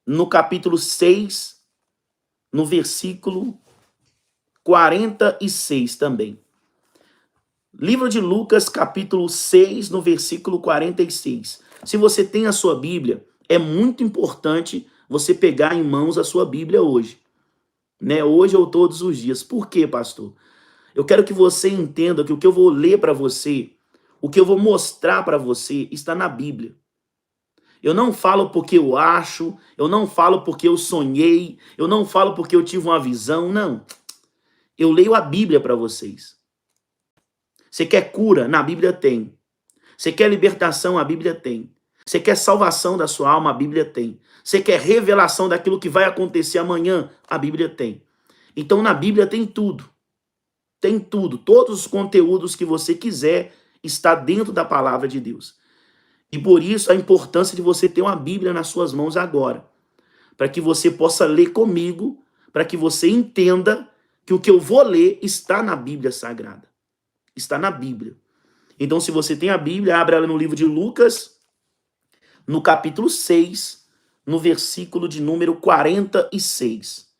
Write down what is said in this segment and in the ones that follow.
no capítulo 6, no versículo 46 também. Livro de Lucas, capítulo 6, no versículo 46. Se você tem a sua Bíblia, é muito importante você pegar em mãos a sua Bíblia hoje, né? Hoje ou todos os dias. Por quê, pastor? Eu quero que você entenda que o que eu vou ler para você, o que eu vou mostrar para você, está na Bíblia. Eu não falo porque eu acho, eu não falo porque eu sonhei, eu não falo porque eu tive uma visão, não. Eu leio a Bíblia para vocês. Você quer cura? Na Bíblia tem. Você quer libertação? A Bíblia tem. Você quer salvação da sua alma? A Bíblia tem. Você quer revelação daquilo que vai acontecer amanhã? A Bíblia tem. Então na Bíblia tem tudo. Tem tudo. Todos os conteúdos que você quiser está dentro da palavra de Deus. E por isso a importância de você ter uma Bíblia nas suas mãos agora. Para que você possa ler comigo, para que você entenda que o que eu vou ler está na Bíblia Sagrada. Está na Bíblia. Então, se você tem a Bíblia, abra ela no livro de Lucas, no capítulo 6, no versículo de número 46.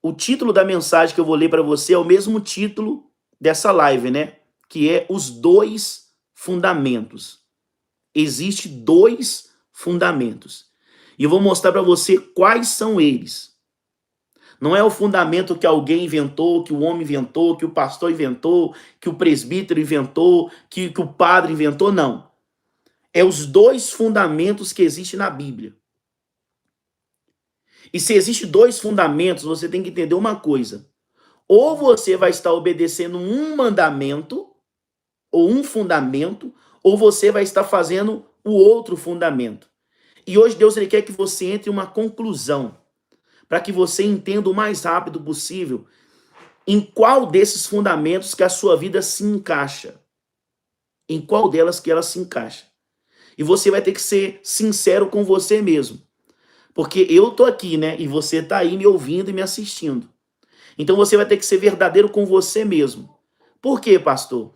O título da mensagem que eu vou ler para você é o mesmo título dessa live, né? Que é os dois fundamentos. Existem dois fundamentos. E eu vou mostrar para você quais são eles. Não é o fundamento que alguém inventou, que o homem inventou, que o pastor inventou, que o presbítero inventou, que o padre inventou, não. É os dois fundamentos que existem na Bíblia. E se existem dois fundamentos, você tem que entender uma coisa. Ou você vai estar obedecendo um mandamento, ou um fundamento, ou você vai estar fazendo o outro fundamento. E hoje Deus ele quer que você entre em uma conclusão, para que você entenda o mais rápido possível em qual desses fundamentos que a sua vida se encaixa. Em qual delas que ela se encaixa. E você vai ter que ser sincero com você mesmo. Porque eu tô aqui, né? E você tá aí me ouvindo e me assistindo. Então você vai ter que ser verdadeiro com você mesmo. Por quê, pastor?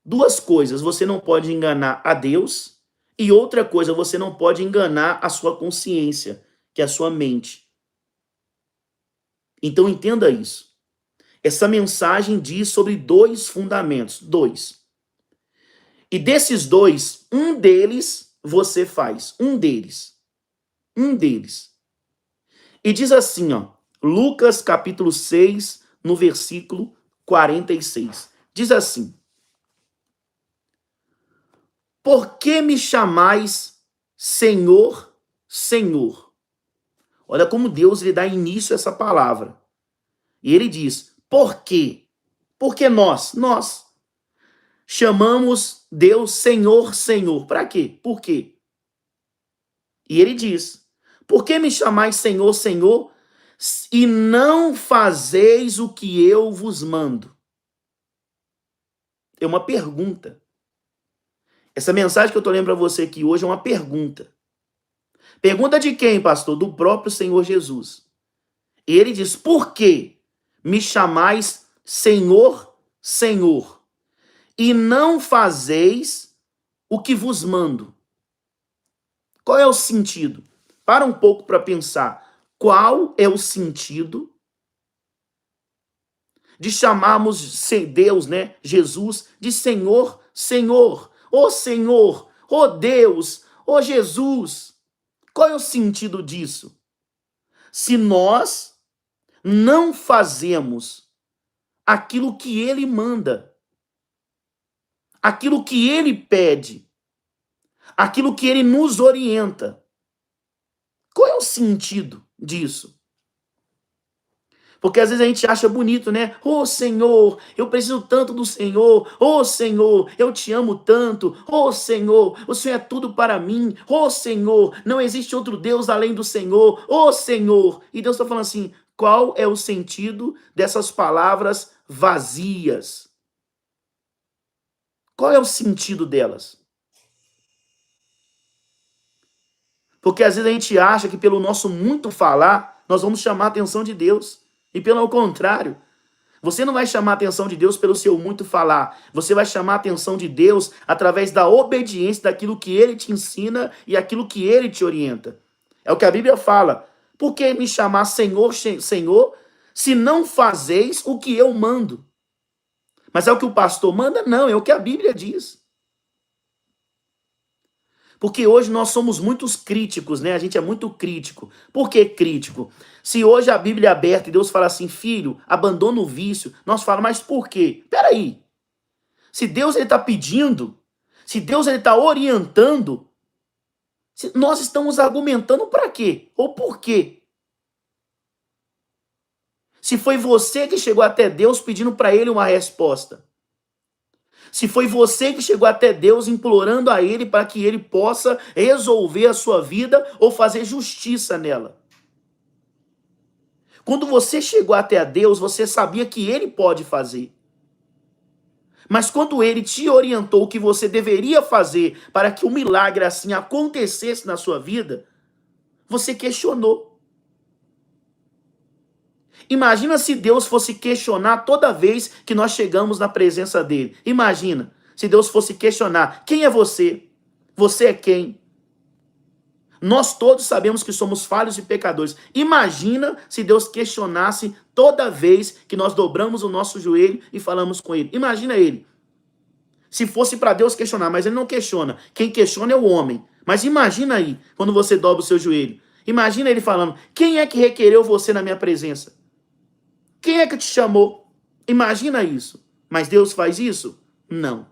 Duas coisas. Você não pode enganar a Deus. E outra coisa, você não pode enganar a sua consciência, que é a sua mente. Então entenda isso. Essa mensagem diz sobre dois fundamentos. Dois. E desses dois, um deles você faz. Um deles. Um deles. E diz assim, ó, Lucas capítulo 6, no versículo 46. Diz assim: Por que me chamais Senhor, Senhor? Olha como Deus lhe dá início a essa palavra. E ele diz: Por quê? Porque nós chamamos Deus Senhor, Senhor. Para quê? Por quê? E ele diz: Por que me chamais Senhor, Senhor, e não fazeis o que eu vos mando? É uma pergunta. Essa mensagem que eu estou lendo para você aqui hoje é uma pergunta. Pergunta de quem, pastor? Do próprio Senhor Jesus. E ele diz: Por que me chamais Senhor, Senhor, e não fazeis o que vos mando? Qual é o sentido? Para um pouco para pensar. Qual é o sentido de chamarmos Deus, né, Jesus, de Senhor, Senhor, ô Senhor, ô Deus, ô Jesus? Qual é o sentido disso? Se nós não fazemos aquilo que ele manda, aquilo que ele pede, aquilo que ele nos orienta, qual é o sentido disso? Porque às vezes a gente acha bonito, né? Ô Senhor, eu preciso tanto do Senhor. Ô Senhor, eu te amo tanto. Ô Senhor, o Senhor é tudo para mim. Ô Senhor, não existe outro Deus além do Senhor. Ô Senhor. E Deus está falando assim, qual é o sentido dessas palavras vazias? Qual é o sentido delas? Porque às vezes a gente acha que pelo nosso muito falar, nós vamos chamar a atenção de Deus. E pelo contrário, Você não vai chamar a atenção de Deus pelo seu muito falar. Você vai chamar a atenção de Deus através da obediência daquilo que Ele te ensina e aquilo que Ele te orienta. É o que a Bíblia fala. Por que me chamar Senhor, Senhor, se não fazeis o que eu mando? Mas é o que o pastor manda? Não, é o que a Bíblia diz. Porque hoje nós somos muitos críticos, né? A gente é muito crítico. Por que crítico? Se hoje a Bíblia é aberta e Deus fala assim, filho, abandona o vício, nós falamos, mas por quê? Peraí. Se Deus está pedindo, se Deus está orientando, nós estamos argumentando para quê? Ou por quê? Se foi você que chegou até Deus pedindo para Ele uma resposta. Se foi você que chegou até Deus implorando a Ele para que Ele possa resolver a sua vida ou fazer justiça nela. Quando você chegou até a Deus, você sabia que Ele pode fazer. Mas quando Ele te orientou o que você deveria fazer para que o milagre assim acontecesse na sua vida, você questionou. Imagina se Deus fosse questionar toda vez que nós chegamos na presença dele. Imagina se Deus fosse questionar: quem é você? Você é quem? Nós todos sabemos que somos falhos e pecadores. Imagina se Deus questionasse toda vez que nós dobramos o nosso joelho e falamos com ele. Imagina ele. Se fosse para Deus questionar, mas ele não questiona. Quem questiona é o homem. Mas imagina aí, quando você dobra o seu joelho. Imagina ele falando: quem é que requereu você na minha presença? Quem é que te chamou? Imagina isso. Mas Deus faz isso? Não.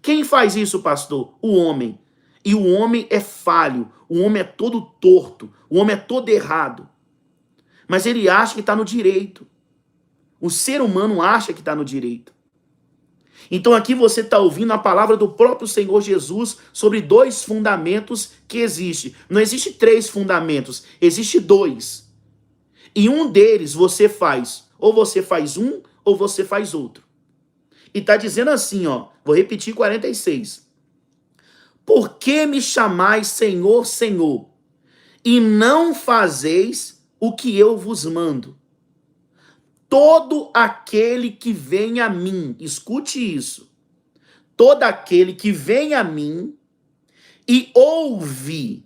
Quem faz isso, pastor? O homem. E o homem é falho. O homem é todo torto. O homem é todo errado. Mas ele acha que está no direito. O ser humano acha que está no direito. Então aqui você está ouvindo a palavra do próprio Senhor Jesus sobre dois fundamentos que existem. Não existe 3 fundamentos, existe 2. E um deles você faz. Ou você faz um, ou você faz outro. E está dizendo assim, ó. Vou repetir 46. Por que me chamais Senhor, Senhor, e não fazeis o que eu vos mando? Todo aquele que vem a mim, escute isso. Todo aquele que vem a mim e ouve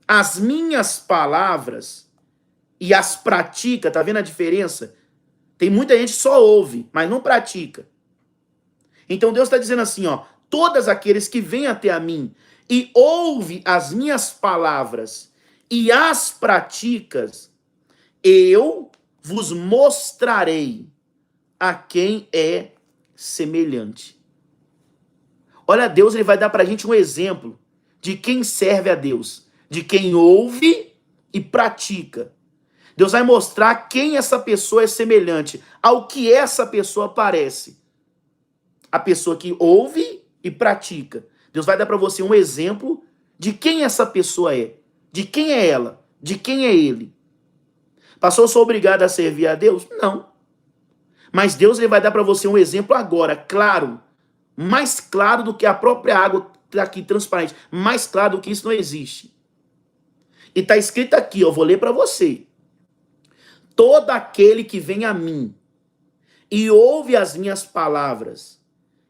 as minhas palavras e as pratica, tá vendo a diferença? Tem muita gente que só ouve, mas não pratica. Então Deus está dizendo assim, ó, todos aqueles que vêm até a mim e ouve as minhas palavras e as praticas, eu vos mostrarei a quem é semelhante. Olha, Deus ele vai dar para a gente um exemplo de quem serve a Deus, de quem ouve e pratica. Deus vai mostrar quem essa pessoa é semelhante, ao que essa pessoa parece. A pessoa que ouve e pratica. Deus vai dar para você um exemplo de quem essa pessoa é, de quem é ela, de quem é ele. Pastor, eu sou obrigado a servir a Deus? Não. Mas Deus ele vai dar para você um exemplo agora, claro, mais claro do que a própria água aqui transparente, mais claro do que isso não existe. E está escrito aqui, eu vou ler para você. Todo aquele que vem a mim e ouve as minhas palavras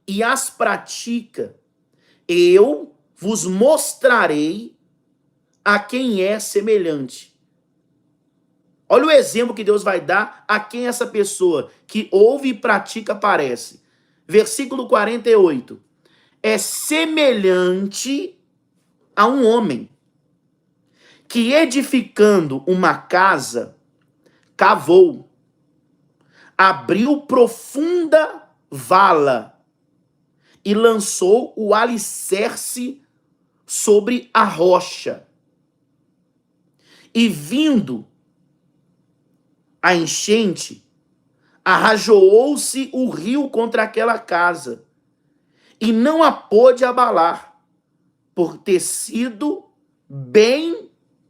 e as pratica, eu vos mostrarei a quem é semelhante. Olha o exemplo que Deus vai dar a quem essa pessoa que ouve e pratica parece. Versículo 48. É semelhante a um homem que, edificando uma casa, cavou, abriu profunda vala e lançou o alicerce sobre a rocha. E vindo a enchente, arrajoou-se o rio contra aquela casa, e não a pôde abalar, por ter sido bem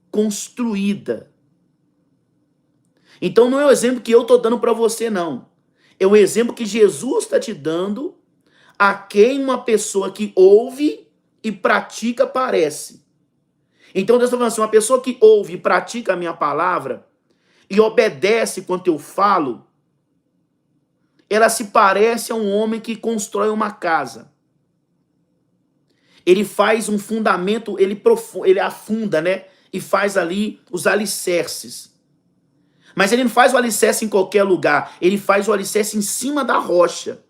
construída. Então não é o exemplo que eu estou dando para você, não. É o exemplo que Jesus está te dando a quem uma pessoa que ouve e pratica parece. Então Deus está falando assim, uma pessoa que ouve e pratica a minha palavra e obedece quanto eu falo, ela se parece a um homem que constrói uma casa. Ele faz um fundamento, ele afunda, né? E faz ali os alicerces. Mas ele não faz o alicerce em qualquer lugar. Ele faz o alicerce em cima da rocha.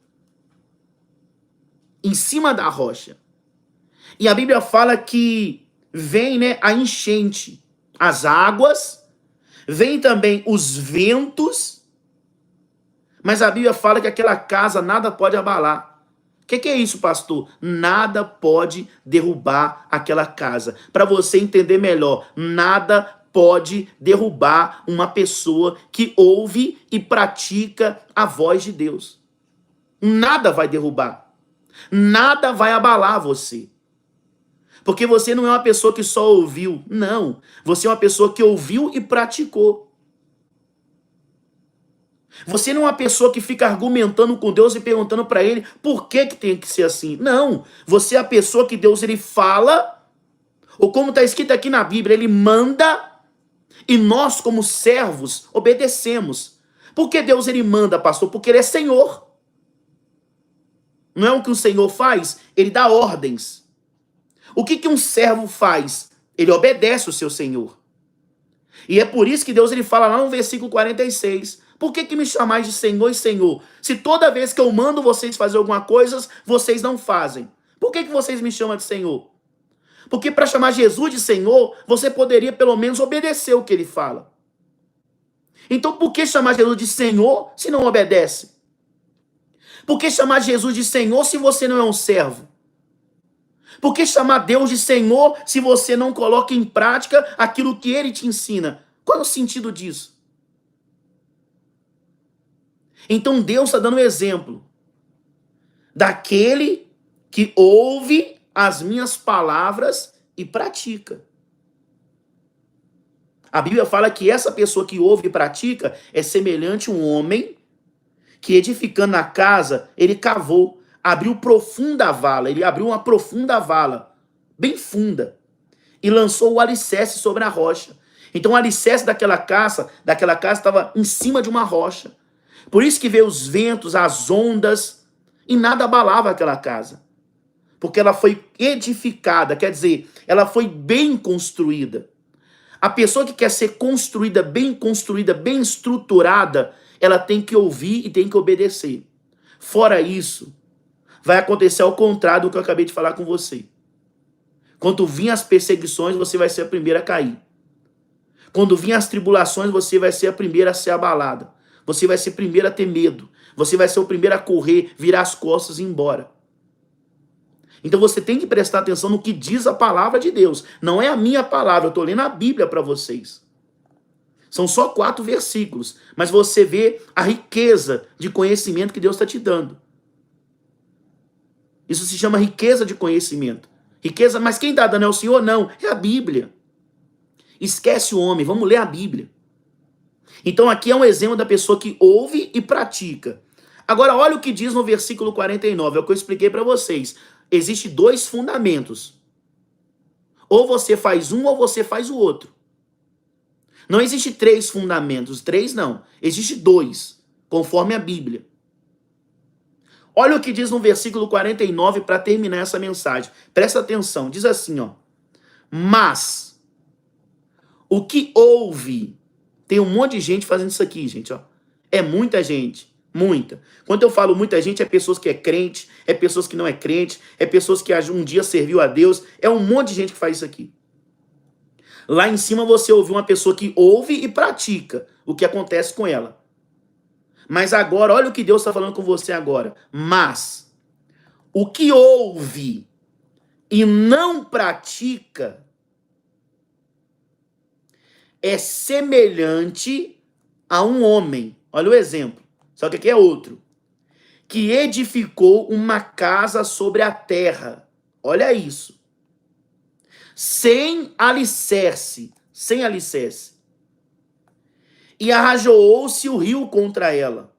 Em cima da rocha. E a Bíblia fala que vem, né, a enchente, as águas, vem também os ventos, mas a Bíblia fala que aquela casa nada pode abalar. O que é isso, pastor? Nada pode derrubar aquela casa. Para você entender melhor, nada pode derrubar uma pessoa que ouve e pratica a voz de Deus. Nada vai derrubar. Nada vai abalar você. Porque você não é uma pessoa que só ouviu. Não. Você é uma pessoa que ouviu e praticou. Você não é uma pessoa que fica argumentando com Deus e perguntando para ele por que tem que ser assim. Não. Você é a pessoa que Deus ele fala, ou como está escrito aqui na Bíblia, ele manda e nós, como servos, obedecemos. Por que Deus ele manda, pastor? Porque ele é Senhor. Não é o que o Senhor faz? Ele dá ordens. O que um servo faz? Ele obedece o seu Senhor. E é por isso que Deus ele fala lá no versículo 46. Por que me chamais de Senhor e Senhor? Se toda vez que eu mando vocês fazer alguma coisa, vocês não fazem. Por que vocês me chamam de Senhor? Porque para chamar Jesus de Senhor, você poderia pelo menos obedecer o que ele fala. Então por que chamar Jesus de Senhor se não obedece? Por que chamar Jesus de Senhor se você não é um servo? Por que chamar Deus de Senhor se você não coloca em prática aquilo que ele te ensina? Qual é o sentido disso? Então Deus está dando um exemplo daquele que ouve as minhas palavras e pratica. A Bíblia fala que essa pessoa que ouve e pratica é semelhante a um homem que, edificando a casa, ele cavou, abriu profunda vala, ele abriu uma profunda vala, bem funda, e lançou o alicerce sobre a rocha. Então o alicerce daquela casa estava em cima de uma rocha. Por isso que veio os ventos, as ondas, e nada abalava aquela casa. Porque ela foi edificada, quer dizer, ela foi bem construída. A pessoa que quer ser construída, bem estruturada, ela tem que ouvir e tem que obedecer. Fora isso, vai acontecer ao contrário do que eu acabei de falar com você. Quando vir as perseguições, você vai ser a primeira a cair. Quando vir as tribulações, você vai ser a primeira a ser abalada. Você vai ser o primeiro a ter medo. Você vai ser o primeiro a correr, virar as costas e ir embora. Então você tem que prestar atenção no que diz a palavra de Deus. Não é a minha palavra, eu estou lendo a Bíblia para vocês. São só 4 versículos, mas você vê a riqueza de conhecimento que Deus está te dando. Isso se chama riqueza de conhecimento. Riqueza, mas quem está dando é o Senhor? Não, é a Bíblia. Esquece o homem, vamos ler a Bíblia. Então aqui é um exemplo da pessoa que ouve e pratica. Agora olha o que diz no versículo 49, é o que eu expliquei para vocês. Existem 2 fundamentos. Ou você faz um ou você faz o outro. Não existe 3 fundamentos, 3 não. Existe 2, conforme a Bíblia. Olha o que diz no versículo 49 para terminar essa mensagem. Presta atenção, diz assim, ó. Mas o que ouve... Tem um monte de gente fazendo isso aqui, gente, ó. É muita gente, muita. Quando eu falo muita gente, é pessoas que é crente, é pessoas que não é crente, é pessoas que um dia serviu a Deus, é um monte de gente que faz isso aqui. Lá em cima você ouve uma pessoa que ouve e pratica o que acontece com ela. Mas agora, olha o que Deus está falando com você agora. Mas o que ouve e não pratica é semelhante a um homem. Olha o exemplo. Só que aqui é outro. Que edificou uma casa sobre a terra. Olha isso. Sem alicerce. Sem alicerce. E arrajoou-se o rio contra ela.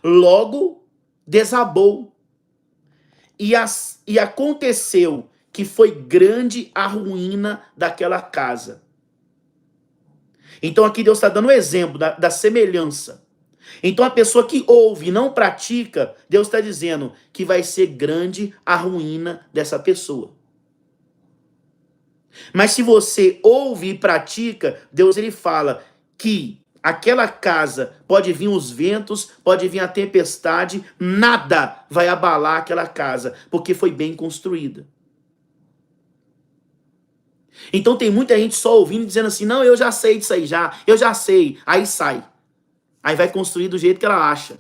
Logo desabou. E aconteceu que foi grande a ruína daquela casa. Então aqui Deus está dando um exemplo da semelhança. Então a pessoa que ouve e não pratica, Deus está dizendo que vai ser grande a ruína dessa pessoa. Mas se você ouve e pratica, Deus ele fala que aquela casa pode vir os ventos, pode vir a tempestade, nada vai abalar aquela casa, porque foi bem construída. Então tem muita gente só ouvindo dizendo assim, não, eu já sei disso aí já, eu já sei, aí sai. Aí vai construir do jeito que ela acha.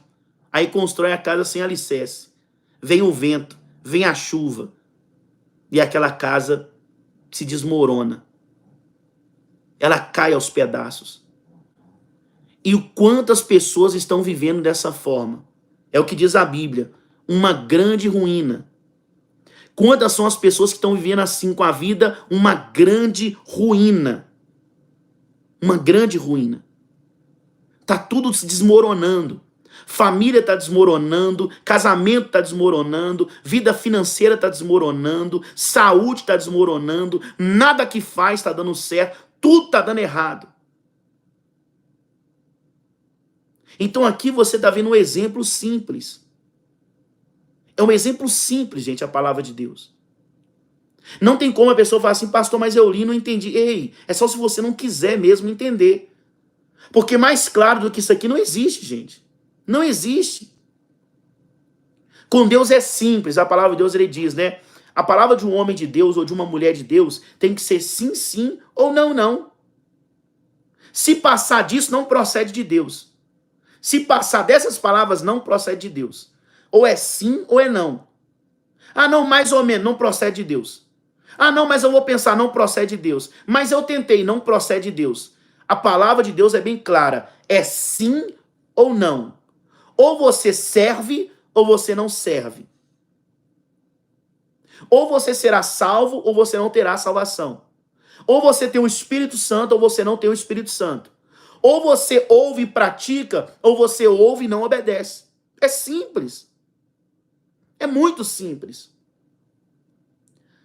Aí constrói a casa sem alicerce. Vem o vento, vem a chuva, e aquela casa se desmorona. Ela cai aos pedaços. E o quantas pessoas estão vivendo dessa forma? É o que diz a Bíblia, uma grande ruína. Quantas são as pessoas que estão vivendo assim com a vida? Uma grande ruína. Uma grande ruína. Tá tudo se desmoronando. Família está desmoronando, casamento está desmoronando, vida financeira está desmoronando, saúde está desmoronando, nada que faz está dando certo, tudo está dando errado. Então aqui você está vendo um exemplo simples. É um exemplo simples, gente, a palavra de Deus. Não tem como a pessoa falar assim, pastor, mas eu li e não entendi. Ei, é só se você não quiser mesmo entender. Porque mais claro do que isso aqui não existe, gente. Não existe. Com Deus é simples. A palavra de Deus, ele diz, né? A palavra de um homem de Deus ou de uma mulher de Deus tem que ser sim, sim ou não, não. Se passar disso, não procede de Deus. Se passar dessas palavras, não procede de Deus. Ou é sim ou é não. Ah, não, mais ou menos, não procede de Deus. Ah, não, mas eu vou pensar, não procede de Deus. Mas eu tentei, não procede de Deus. A palavra de Deus é bem clara. É sim ou não. Ou você serve, ou você não serve. Ou você será salvo, ou você não terá salvação. Ou você tem o Espírito Santo, ou você não tem o Espírito Santo. Ou você ouve e pratica, ou você ouve e não obedece. É simples. É muito simples.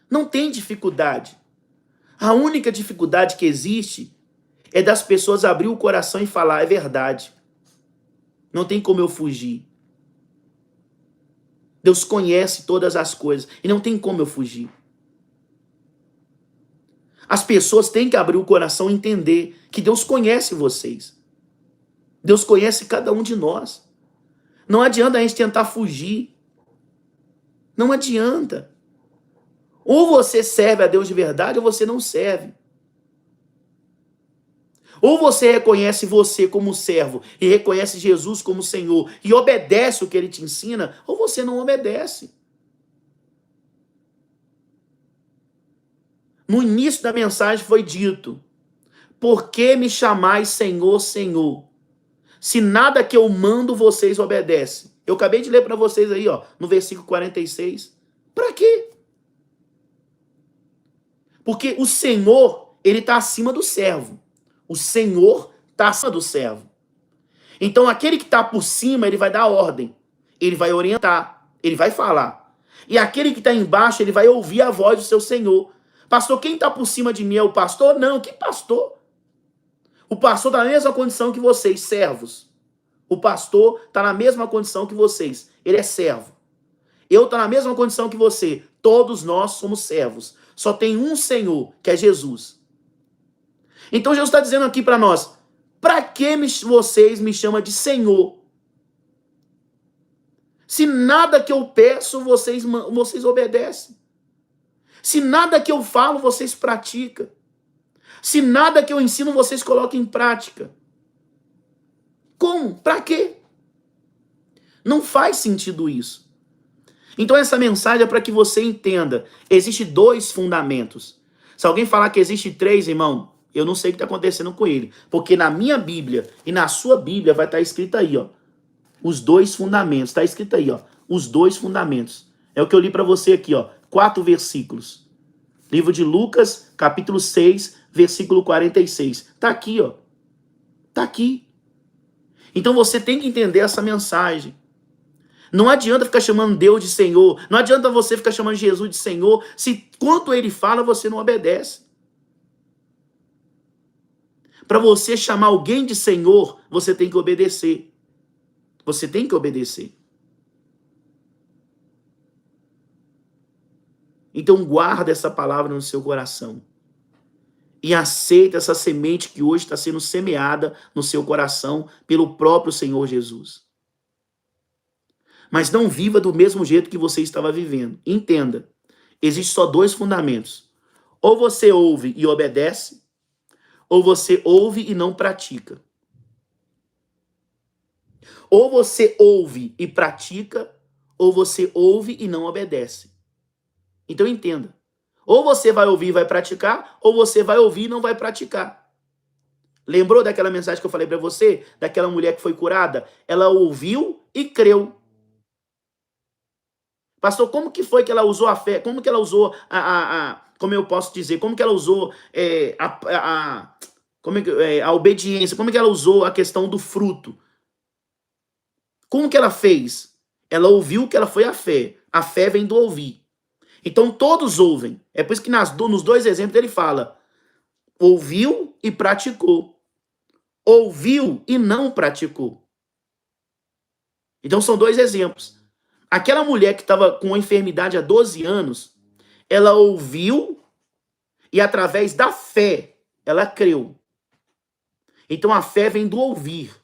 Não tem dificuldade. A única dificuldade que existe é das pessoas abrir o coração e falar, é verdade. Não tem como eu fugir. Deus conhece todas as coisas e não tem como eu fugir. As pessoas têm que abrir o coração e entender que Deus conhece vocês. Deus conhece cada um de nós. Não adianta a gente tentar fugir. Não adianta. Ou você serve a Deus de verdade ou você não serve. Ou você reconhece você como servo e reconhece Jesus como Senhor e obedece o que ele te ensina, ou você não obedece. No início da mensagem foi dito, por que me chamais Senhor, Senhor? Se nada que eu mando vocês obedecem. Eu acabei de ler para vocês aí, ó, no versículo 46. Para quê? Porque o Senhor, ele está acima do servo. O Senhor está acima do servo. Então, aquele que está por cima, ele vai dar ordem. Ele vai orientar. Ele vai falar. E aquele que está embaixo, ele vai ouvir a voz do seu Senhor. Pastor, quem está por cima de mim é o pastor? Não, que pastor? O pastor está na mesma condição que vocês, servos. O pastor está na mesma condição que vocês. Ele é servo. Eu estou na mesma condição que você. Todos nós somos servos. Só tem um Senhor, que é Jesus. Então Jesus está dizendo aqui para nós, para que vocês me chamam de Senhor? Se nada que eu peço, vocês obedecem. Se nada que eu falo, vocês praticam. Se nada que eu ensino, vocês colocam em prática. Como? Para quê? Não faz sentido isso. Então essa mensagem é para que você entenda. Existem dois fundamentos. Se alguém falar que existe três, irmão, eu não sei o que está acontecendo com ele. Porque na minha Bíblia e na sua Bíblia vai estar escrito aí, ó. Os dois fundamentos. Está escrito aí, ó. Os dois fundamentos. É o que eu li para você aqui, ó. 4 versículos. Livro de Lucas, capítulo 6, versículo 46. Está aqui, ó. Está aqui. Então você tem que entender essa mensagem. Não adianta ficar chamando Deus de Senhor. Não adianta você ficar chamando Jesus de Senhor. Se quanto ele fala, você não obedece. Para você chamar alguém de Senhor, você tem que obedecer. Você tem que obedecer. Então guarda essa palavra no seu coração. E aceita essa semente que hoje está sendo semeada no seu coração pelo próprio Senhor Jesus. Mas não viva do mesmo jeito que você estava vivendo. Entenda, existem só dois fundamentos. Ou você ouve e obedece, ou você ouve e não pratica. Ou você ouve e pratica, ou você ouve e não obedece. Então entenda. Ou você vai ouvir e vai praticar, ou você vai ouvir e não vai praticar. Lembrou daquela mensagem que eu falei para você? Daquela mulher que foi curada? Ela ouviu e creu. Pastor, como que foi que ela usou a fé? Como que ela usou como eu posso dizer? Como que ela usou a obediência? Como que ela usou a questão do fruto? Como que ela fez? Ela ouviu que ela foi a fé. A fé vem do ouvir. Então todos ouvem. É por isso que nos dois exemplos ele fala: ouviu e praticou. Ouviu e não praticou. Então são dois exemplos. Aquela mulher que estava com a enfermidade há 12 anos, ela ouviu e através da fé ela creu. Então a fé vem do ouvir.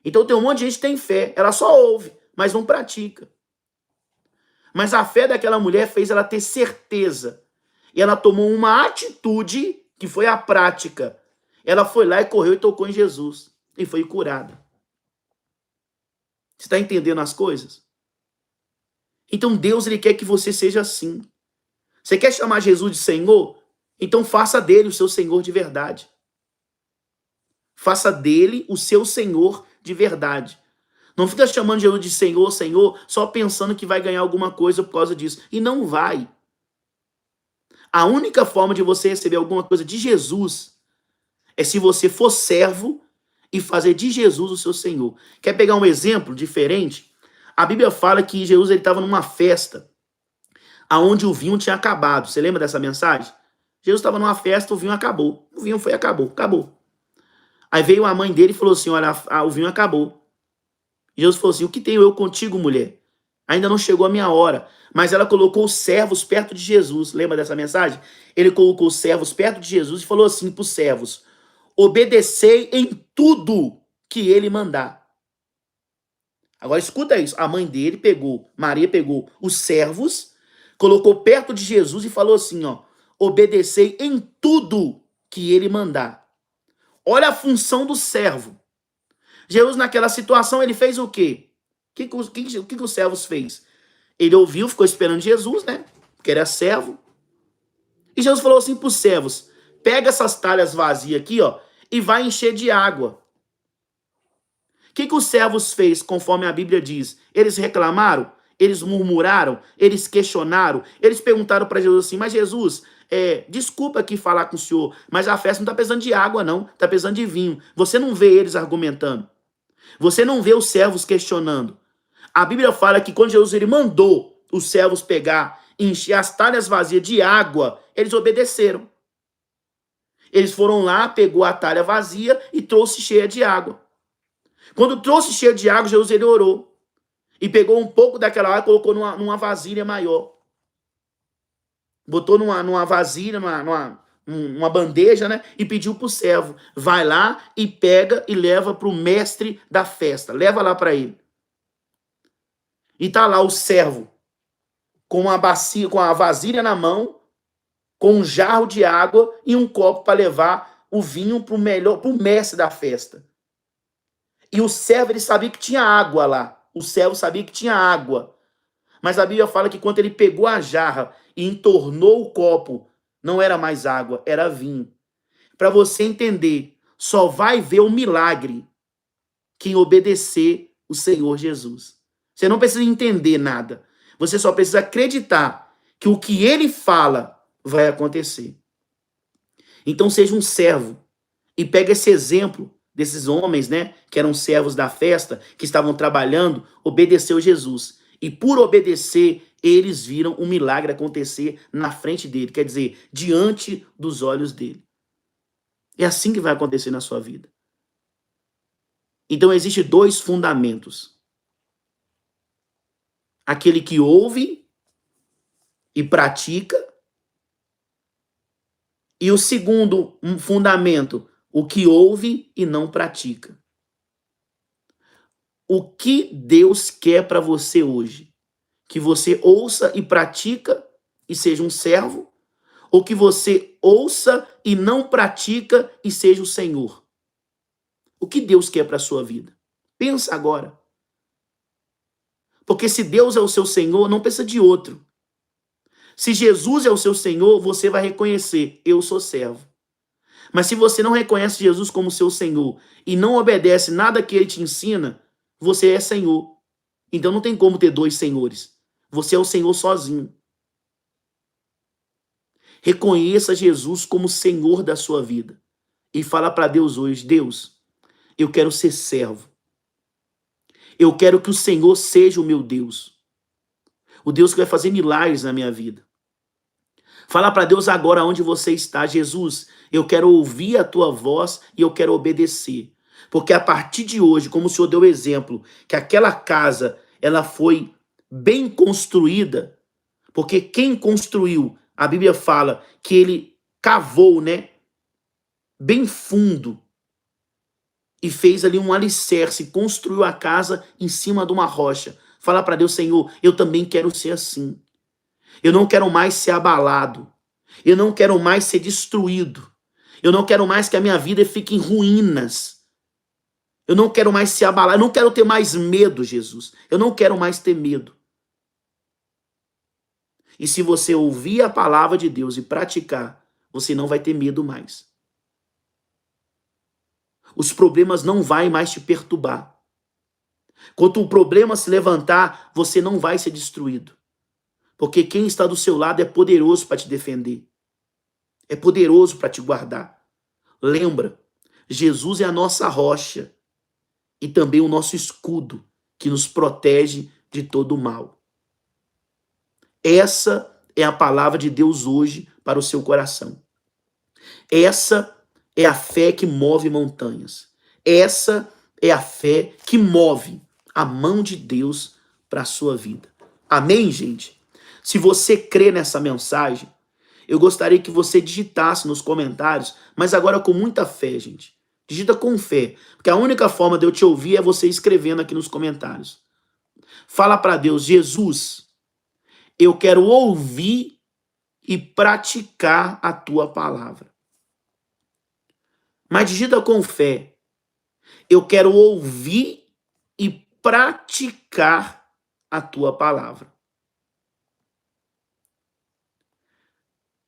Então tem um monte de gente que tem fé, ela só ouve, mas não pratica. Mas a fé daquela mulher fez ela ter certeza. E ela tomou uma atitude que foi a prática. Ela foi lá e correu e tocou em Jesus. E foi curada. Você está entendendo as coisas? Então Deus ele quer que você seja assim. Você quer chamar Jesus de Senhor? Então faça dele o seu Senhor de verdade. Faça dele o seu Senhor de verdade. Não fica chamando Jesus de Senhor, Senhor, só pensando que vai ganhar alguma coisa por causa disso. E não vai. A única forma de você receber alguma coisa de Jesus é se você for servo e fazer de Jesus o seu Senhor. Quer pegar um exemplo diferente? A Bíblia fala que Jesus estava numa festa aonde o vinho tinha acabado. Você lembra dessa mensagem? Jesus estava numa festa, o vinho acabou. O vinho acabou. Aí veio a mãe dele e falou assim, olha, o vinho acabou. Jesus falou assim, o que tenho eu contigo, mulher? Ainda não chegou a minha hora. Mas ela colocou os servos perto de Jesus. Lembra dessa mensagem? Ele colocou os servos perto de Jesus e falou assim para os servos: obedecei em tudo que ele mandar. Agora escuta isso. A mãe dele Maria pegou os servos, colocou perto de Jesus e falou assim, ó: obedecei em tudo que ele mandar. Olha a função do servo. Jesus, naquela situação, ele fez o quê? O que os servos fez? Ele ouviu, ficou esperando Jesus, né? Porque era servo. E Jesus falou assim para os servos: pega essas talhas vazias aqui, ó, e vai encher de água. O que os servos fez, conforme a Bíblia diz? Eles reclamaram? Eles murmuraram? Eles questionaram? Eles perguntaram para Jesus assim: mas Jesus, desculpa aqui falar com o senhor, mas a festa não está precisando de água, não. Está precisando de vinho. Você não vê eles argumentando. Você não vê os servos questionando. A Bíblia fala que quando Jesus ele mandou os servos pegar e encher as talhas vazias de água, eles obedeceram. Eles foram lá, pegou a talha vazia e trouxe cheia de água. Quando trouxe cheia de água, Jesus ele orou. E pegou um pouco daquela água e colocou numa vasilha maior. Botou numa vasilha, numa bandeja, né? E pediu para o servo: vai lá e pega e leva para o mestre da festa. Leva lá para ele. E tá lá o servo com a bacia, com a vasilha na mão, com um jarro de água e um copo para levar o vinho para o mestre da festa. E o servo ele sabia que tinha água lá. O servo sabia que tinha água. Mas a Bíblia fala que quando ele pegou a jarra e entornou o copo, não era mais água, era vinho. Para você entender, só vai ver o milagre quem obedecer o Senhor Jesus. Você não precisa entender nada. Você só precisa acreditar que o que ele fala vai acontecer. Então seja um servo e pega esse exemplo desses homens, né, que eram servos da festa, que estavam trabalhando, obedeceu Jesus. E por obedecer, eles viram um milagre acontecer na frente dele, quer dizer, diante dos olhos dele. É assim que vai acontecer na sua vida. Então existem dois fundamentos. Aquele que ouve e pratica. E o segundo fundamento, o que ouve e não pratica. O que Deus quer para você hoje? Que você ouça e pratica e seja um servo? Ou que você ouça e não pratica e seja o Senhor? O que Deus quer para a sua vida? Pensa agora. Porque se Deus é o seu Senhor, não precisa de outro. Se Jesus é o seu Senhor, você vai reconhecer, eu sou servo. Mas se você não reconhece Jesus como seu Senhor e não obedece nada que ele te ensina, você é Senhor. Então não tem como ter dois senhores. Você é o Senhor sozinho. Reconheça Jesus como Senhor da sua vida. E fala para Deus hoje, Deus, eu quero ser servo. Eu quero que o Senhor seja o meu Deus. O Deus que vai fazer milagres na minha vida. Fala para Deus agora onde você está. Jesus, eu quero ouvir a tua voz e eu quero obedecer. Porque a partir de hoje, como o Senhor deu exemplo, que aquela casa, ela foi bem construída, porque quem construiu, a Bíblia fala que ele cavou, né, bem fundo, e fez ali um alicerce, construiu a casa em cima de uma rocha. Fala para Deus, Senhor, eu também quero ser assim. Eu não quero mais ser abalado. Eu não quero mais ser destruído. Eu não quero mais que a minha vida fique em ruínas. Eu não quero mais se abalar. Eu não quero ter mais medo, Jesus. Eu não quero mais ter medo. E se você ouvir a palavra de Deus e praticar, você não vai ter medo mais. Os problemas não vão mais te perturbar. Quando o problema se levantar, você não vai ser destruído. Porque quem está do seu lado é poderoso para te defender. É poderoso para te guardar. Lembra, Jesus é a nossa rocha e também o nosso escudo que nos protege de todo o mal. Essa é a palavra de Deus hoje para o seu coração. Essa é a fé que move montanhas. Essa é a fé que move a mão de Deus para a sua vida. Amém, gente? Se você crê nessa mensagem, eu gostaria que você digitasse nos comentários, mas agora com muita fé, gente. Digita com fé, porque a única forma de eu te ouvir é você escrevendo aqui nos comentários. Fala para Deus, Jesus, eu quero ouvir e praticar a tua palavra. Mas digita com fé, eu quero ouvir e praticar a tua palavra.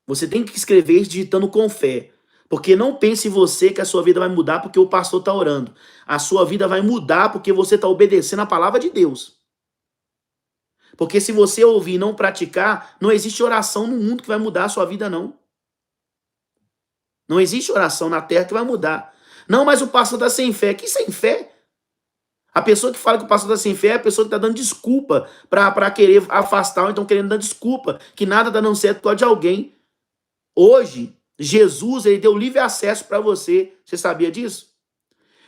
Você tem que escrever digitando com fé. Porque não pense em você que a sua vida vai mudar porque o pastor está orando. A sua vida vai mudar porque você está obedecendo a palavra de Deus. Porque se você ouvir e não praticar, não existe oração no mundo que vai mudar a sua vida, não. Não existe oração na terra que vai mudar. Não, mas o pastor está sem fé. Que sem fé? A pessoa que fala que o pastor está sem fé é a pessoa que está dando desculpa para querer afastar, ou então querendo dar desculpa, que nada está dando certo por causa de alguém. Hoje, Jesus, ele deu livre acesso para você. Você sabia disso?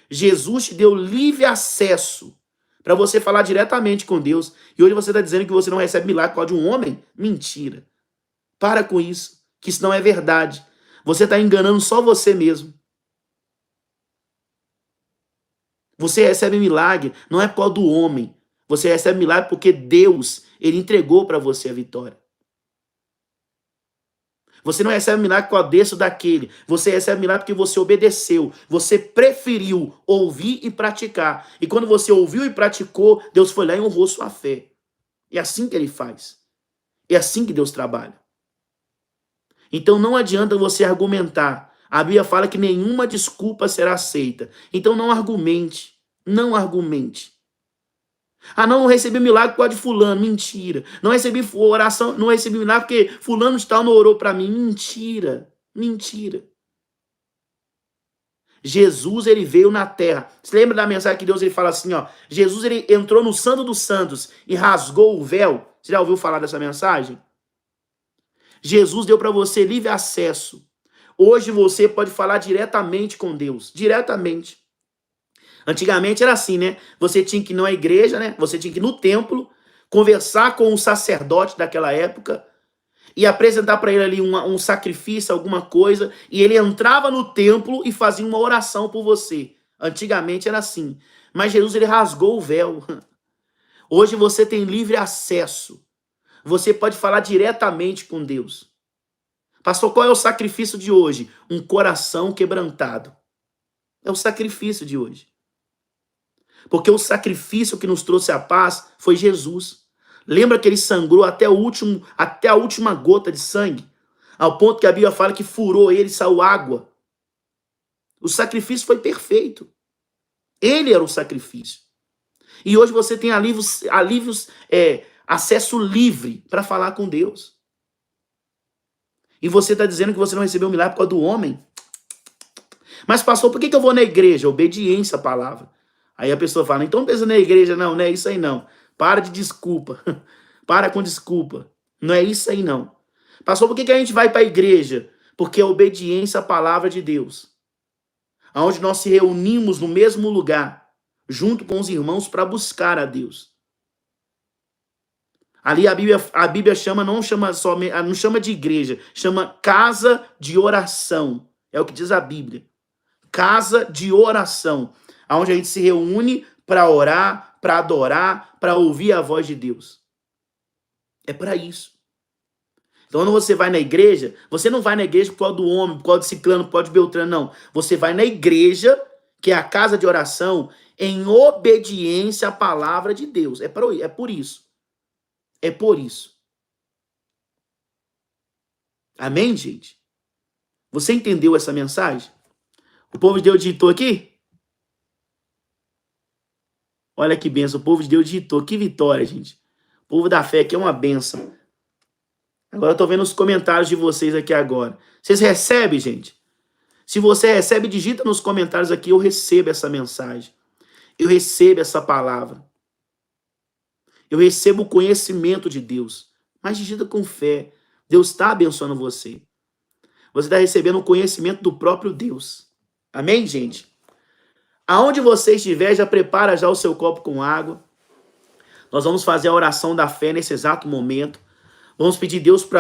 Jesus te deu livre acesso para você falar diretamente com Deus. E hoje você está dizendo que você não recebe milagre por causa de um homem? Mentira. Para com isso, que isso não é verdade. Você está enganando só você mesmo. Você recebe milagre não é por causa do homem. Você recebe milagre porque Deus, ele entregou para você a vitória. Você não recebe milagre com a desse ou daquele. Você recebe milagre porque você obedeceu. Você preferiu ouvir e praticar. E quando você ouviu e praticou, Deus foi lá e honrou sua fé. É assim que ele faz. É assim que Deus trabalha. Então não adianta você argumentar. A Bíblia fala que nenhuma desculpa será aceita. Então não argumente. Não argumente. Ah, não recebi milagre por causa de fulano. Mentira. Não recebi oração, não recebi milagre porque fulano de tal não orou para mim. Mentira. Mentira. Jesus, ele veio na terra. Você lembra da mensagem que Deus ele fala assim, ó? Jesus, ele entrou no Santo dos Santos e rasgou o véu. Você já ouviu falar dessa mensagem? Jesus deu para você livre acesso. Hoje você pode falar diretamente com Deus. Diretamente. Antigamente era assim, né? Você tinha que ir na igreja, né? Você tinha que ir no templo, conversar com o sacerdote daquela época e apresentar para ele ali um sacrifício, alguma coisa, e ele entrava no templo e fazia uma oração por você. Antigamente era assim. Mas Jesus, ele rasgou o véu. Hoje você tem livre acesso. Você pode falar diretamente com Deus. Pastor, qual é o sacrifício de hoje? Um coração quebrantado. É o sacrifício de hoje. Porque o sacrifício que nos trouxe a paz foi Jesus. Lembra que ele sangrou até a última gota de sangue? Ao ponto que a Bíblia fala que furou ele e saiu água. O sacrifício foi perfeito. Ele era o sacrifício. E hoje você tem acesso livre para falar com Deus. E você está dizendo que você não recebeu o milagre por causa do homem? Mas pastor, por que eu vou na igreja? Obediência à palavra. Aí a pessoa fala, então não pensa na igreja, não é isso aí não. Para de desculpa. Para com desculpa. Não é isso aí não. Pastor, por que a gente vai para a igreja? Porque é obediência à palavra de Deus. Onde nós se reunimos no mesmo lugar, junto com os irmãos, para buscar a Deus. Ali a Bíblia não chama de igreja, chama casa de oração. É o que diz a Bíblia. Casa de oração, onde a gente se reúne para orar, para adorar, para ouvir a voz de Deus. É para isso. Então, quando você vai na igreja, você não vai na igreja por causa do homem, por causa de ciclano, por causa de beltrano, não. Você vai na igreja, que é a casa de oração, em obediência à palavra de Deus. É por isso. É por isso. Amém, gente? Você entendeu essa mensagem? O povo de Deus digitou aqui? Olha que benção. O povo de Deus digitou. Que vitória, gente. O povo da fé aqui é uma benção. Agora eu tô vendo os comentários de vocês aqui agora. Vocês recebem, gente? Se você recebe, digita nos comentários aqui. Eu recebo essa mensagem. Eu recebo essa palavra. Eu recebo o conhecimento de Deus. Mas digita com fé. Deus está abençoando você. Você está recebendo o conhecimento do próprio Deus. Amém, gente? Aonde você estiver, já prepara já o seu copo com água. Nós vamos fazer a oração da fé nesse exato momento. Vamos pedir Deus para